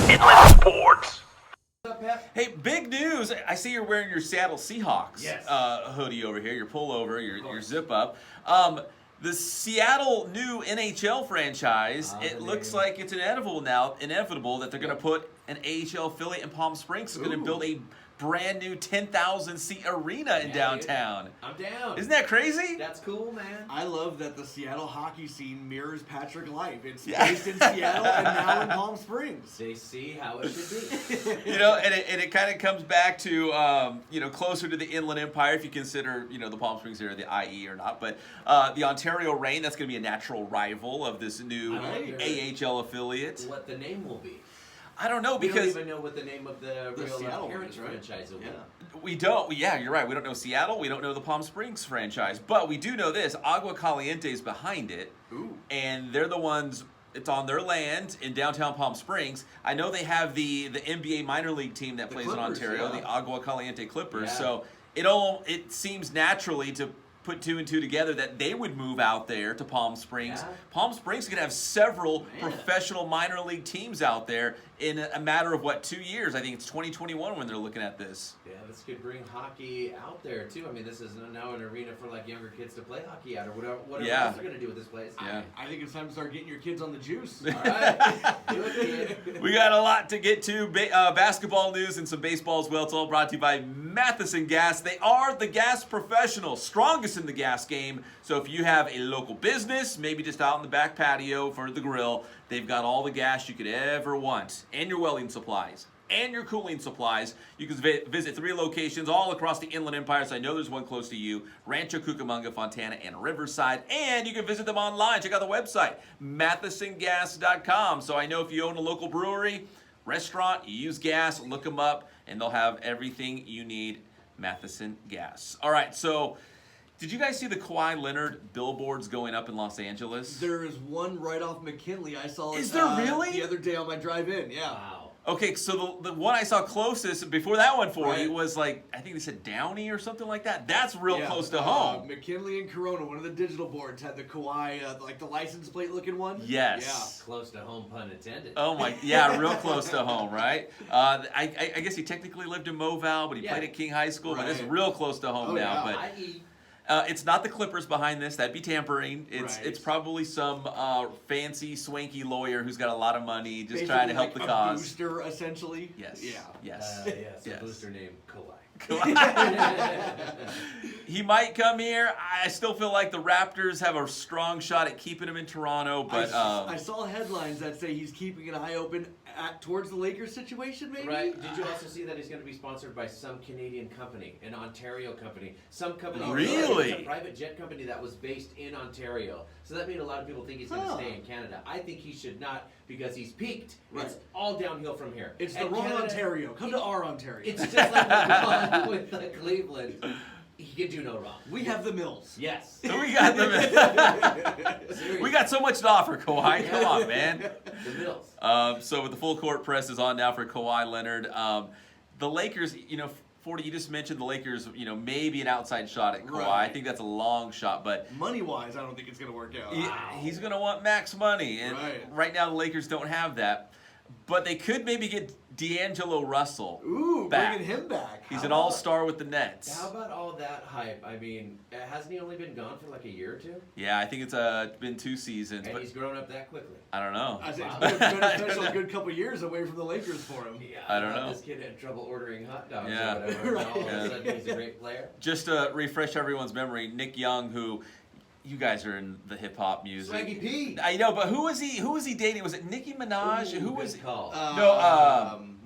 Inland Sports. Hey, big news. I see you're wearing your Seattle Seahawks Yes. hoodie over here, your pullover, your zip up. The Seattle new NHL franchise, it looks like it's inevitable that they're going to put an AHL affiliate in Palm Springs. It's going to build a brand new 10,000 seat arena in downtown. Dude. I'm down. Isn't that crazy? That's cool, man. I love that the Seattle hockey scene mirrors Patrick Life. It's based in Seattle and now in Palm Springs. They see how it should be. And it kind of comes back to, closer to the Inland Empire, if you consider, the Palm Springs area, the IE or not. But the Ontario Reign, that's going to be a natural rival of this new AHL affiliate. What the name will be. I don't know, because we don't even know what the name of the real Seattle parents franchise will be. we don't. Yeah, you're right. We don't know Seattle. We don't know the Palm Springs franchise. But we do know this. Agua Caliente is behind it. Ooh. And they're the ones, it's on their land in downtown Palm Springs. I know they have the NBA minor league team that plays Clippers, in Ontario, yeah. the Agua Caliente Clippers. Yeah. So it seems naturally to put two and two together that they would move out there to Palm Springs. Yeah. Palm Springs could have several professional minor league teams out there in a matter of 2 years? I think it's 2021 when they're looking at this. Yeah, this could bring hockey out there too. I mean, this is now an arena for like younger kids to play hockey at or whatever else they're gonna do with this place. Yeah. I think it's time to start getting your kids on the juice. All right, do it, kid. We got a lot to get to. Basketball news and some baseball as well. It's all brought to you by Matheson Gas. They are the gas professionals, strongest in the gas game. So if you have a local business, maybe just out in the back patio for the grill, they've got all the gas you could ever want. And your welding supplies. And your cooling supplies. You can visit 3 locations all across the Inland Empire. So I know there's one close to you. Rancho Cucamonga, Fontana, and Riverside. And you can visit them online. Check out the website, mathesongas.com. So I know if you own a local brewery, restaurant, you use gas, look them up, and they'll have everything you need. Matheson Gas. All right, so did you guys see the Kawhi Leonard billboards going up in Los Angeles? There is one right off McKinley. I saw it Is there really? the other day on my drive in. Yeah. Wow. Okay, so the one I saw closest before that one for Right. you was I think they said Downey or something like that. That's real Yeah, close to home. McKinley and Corona, one of the digital boards, had the Kawhi, the license plate looking one. Yes. Close to home, pun intended. Oh my, yeah, real close to home, right? I guess he technically lived in Moval, but he played at King High School, but it's Right. real close to home now. yeah. But I.e. It's not the Clippers behind this. That'd be tampering. Right. It's probably some fancy, swanky lawyer who's got a lot of money, just Basically trying to help like the a cause. Booster, essentially. Yes. Yeah. Yes. Yes, Yes. a booster named Kawhi. He might come here. I still feel like the Raptors have a strong shot at keeping him in Toronto, but I saw headlines that say he's keeping an eye open towards the Lakers situation, maybe? Right. Did you also see that he's going to be sponsored by some Canadian company, an Ontario company, some company? Really? It's a private jet company that was based in Ontario. So that made a lot of people think he's going to stay in Canada. I think he should not because he's peaked. Right. It's all downhill from here. It's And the wrong Canada- Ontario. Come to our Ontario. It's just like LeBron with Cleveland. He can do no wrong. We have the Mills. Yes. we got them. Seriously. We got so much to offer, Kawhi. Come on, man. The Mills. So with the full court press is on now for Kawhi Leonard. The Lakers, 40, you just mentioned the Lakers, maybe an outside shot at Kawhi. Right. I think that's a long shot, but Money-wise, I don't think it's going to work out. he's going to want max money. And right now the Lakers don't have that. But they could maybe get D'Angelo Russell Ooh, back. bringing him back. He's How an about- all-star with the Nets. How about all that hype? I mean, hasn't he only been gone for like a year or two? Yeah, I think it's been 2 seasons, And but he's grown up that quickly. I don't know. I think Wow. it's been a special good couple years away from the Lakers for him. Yeah, I don't thought know. This kid had trouble ordering hot dogs Yeah. or whatever. And all of Yeah. a sudden he's a great player. Just to refresh everyone's memory, Nick Young, who you guys are in the hip hop music. Swaggy P. I know, but who was he dating? Was it Nicki Minaj? Ooh, Who good was call?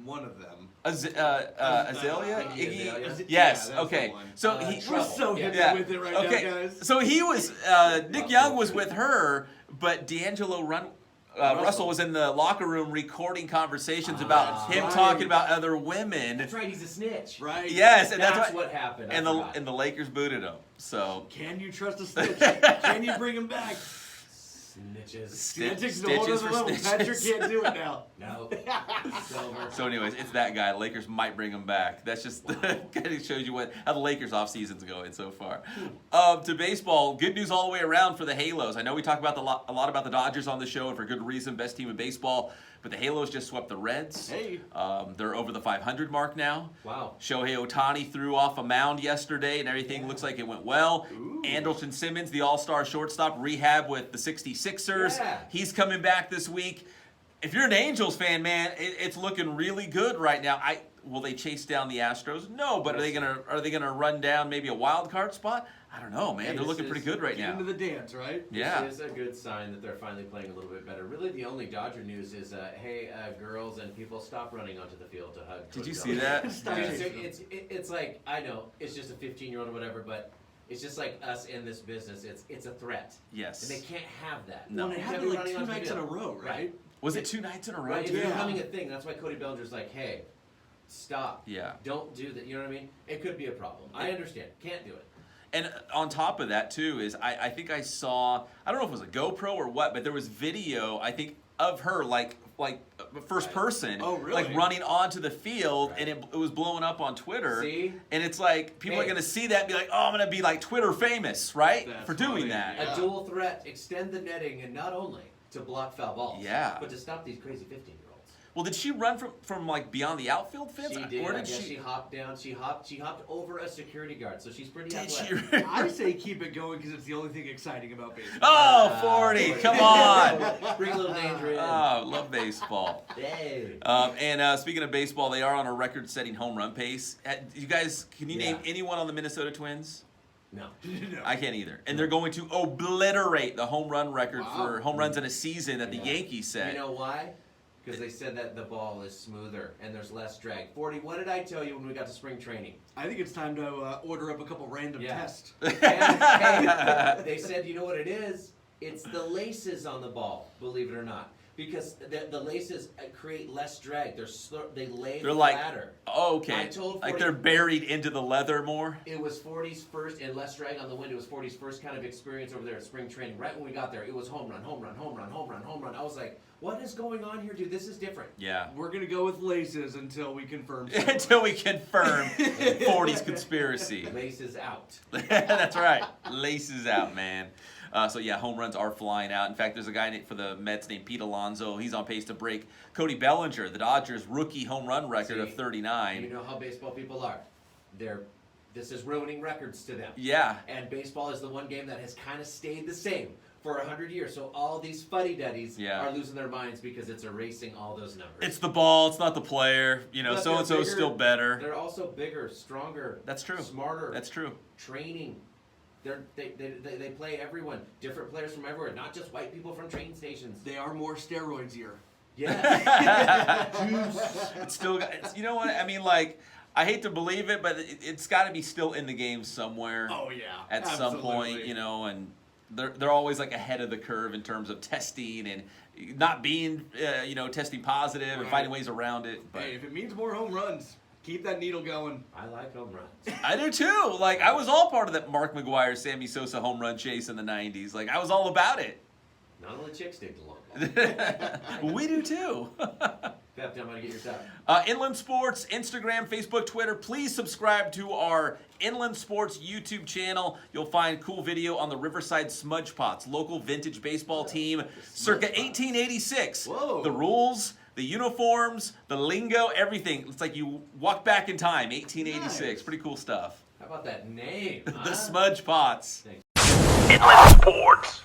One of them. Azalea? Iggy Iggy? Azalea? Yes. Yeah, that's okay. the one. So We're he. We're so hip Yeah. with it right Okay. now, guys. So he was. Nick Young was with her, but D'Angelo Russell was in the locker room recording conversations about that's him right. talking about other women. That's right, he's a snitch. Right. Yes, and That's what what happened. I and forgot. the Lakers booted him. So Can you trust a snitch? Can you bring him back? Snitches. That takes it a whole stitches other for level. snitches. Patrick can't do it now. No. Silver. So anyways, it's that guy. Lakers might bring him back. That's just kind of shows you how the Lakers off season's going so far. To baseball, good news all the way around for the Halos. I know we talk about a lot about the Dodgers on the show, and for good reason, best team in baseball. But the Halos just swept the Reds. Hey. They're over the 500 mark now. Wow. Shohei Ohtani threw off a mound yesterday, and everything looks like it went well. Ooh. Andrelton Simmons, the all-star shortstop, rehab with the 66ers. Yeah. He's coming back this week. If you're an Angels fan, man, it's looking really good right now. Will they chase down the Astros? No, but are they gonna run down maybe a wild card spot? I don't know, man. Hey, They're looking pretty good right Get now. into the dance, right? Yeah. This is a good sign that they're finally playing a little bit better. Really, the only Dodger news is, hey, girls and people, stop running onto the field to hug. Did you Coach see Dodger. that? Stop Dude, it. it's like, I know, it's just a 15-year-old or whatever, but it's just like us in this business. It's a threat. Yes. And they can't have that. No. Well, it You can't happened be like running 2 onto the nights in a field. row, right? Was it 2 nights in a row? Right, it's too? Yeah. becoming a thing. That's why Cody Bellinger's like, hey, stop. Yeah. Don't do that. You know what I mean? It could be a problem. I understand. Can't do it. And on top of that, too, is I think I saw, I don't know if it was a GoPro or what, but there was video, I think, of her, like first Right. person, Oh, really? like running onto the field, Right. and it was blowing up on Twitter. See? And it's like, people are Hey. going to see that and be like, oh, I'm going to be like Twitter famous, right? That's For doing funny. that. Yeah. A dual threat. Extend the netting, and not only to block foul balls, Yeah. but to stop these crazy 15-year-olds. Well, did she run from like beyond the outfield fence? She did. Or I did guess she hopped down. She hopped over a security guard, so she's pretty Did she? athletic. I say keep it going because it's the only thing exciting about baseball. Oh, 40, come on. Bring a little danger in. Oh, love baseball. Hey. And speaking of baseball, they are on a record-setting home run pace. You guys, can you name Yeah. anyone on the Minnesota Twins? No. No. I can't either. And they're going to obliterate the home run record Wow. for home runs in a season that the Yeah. Yankees set. You know why? Because they said that the ball is smoother and there's less drag. 40, what did I tell you when we got to spring training? I think it's time to order up a couple random Yeah. tests. And, hey, they said, you know what it is? It's the laces on the ball, believe it or not. Because the laces create less drag. They lay They're like, flatter. oh, okay. I told Like 40 they're buried into the leather more. It was 40's first, and less drag on the wind. It was 40's first kind of experience over there at spring training. Right when we got there, it was home run, home run, home run, home run, home run. I was like, what is going on here, dude? This is different. Yeah. We're going to go with laces until we confirm. Until we confirm 40's conspiracy. Laces out. That's right. Laces out, man. So yeah, home runs are flying out. In fact, there's a guy for the Mets named Pete Alonso. He's on pace to break Cody Bellinger, the Dodgers' rookie home run record of See, 39. You know how baseball people are. This is ruining records to them. Yeah. And baseball is the one game that has kind of stayed the same for 100 years. So all these fuddy-duddies Yeah. are losing their minds because it's erasing all those numbers. It's the ball. It's not the player. You know, But so and so's they're still better. They're also bigger, stronger. That's true. Smarter. That's true. Training. They play everyone. Different players from everywhere, not just white people from train stations. They are more steroids-ier. Yeah. It's still. You know what? I mean, like, I hate to believe it, but it's got to be still in the game somewhere. Oh, yeah. At some point, Absolutely. you know, and they're always like ahead of the curve in terms of testing and not being, testing positive and Right. finding ways around it. But Hey, if it means more home runs, keep that needle going. I like home runs. I do too. Like, I was all part of that Mark McGwire, Sammy Sosa home run chase in the 90s. Like, I was all about it. Not only chicks dig the long ball. We do too. Pep, I'm gonna get your top. Inland Sports, Instagram, Facebook, Twitter. Please subscribe to our Inland Sports YouTube channel. You'll find cool video on the Riverside Smudge Pots, local vintage baseball team, circa Pots. 1886. Whoa. The rules, the uniforms, the lingo, everything. It's like you walk back in time, 1886. Nice. Pretty cool stuff. How about that name? The huh? Smudge Pots. Thanks. Inland Sports.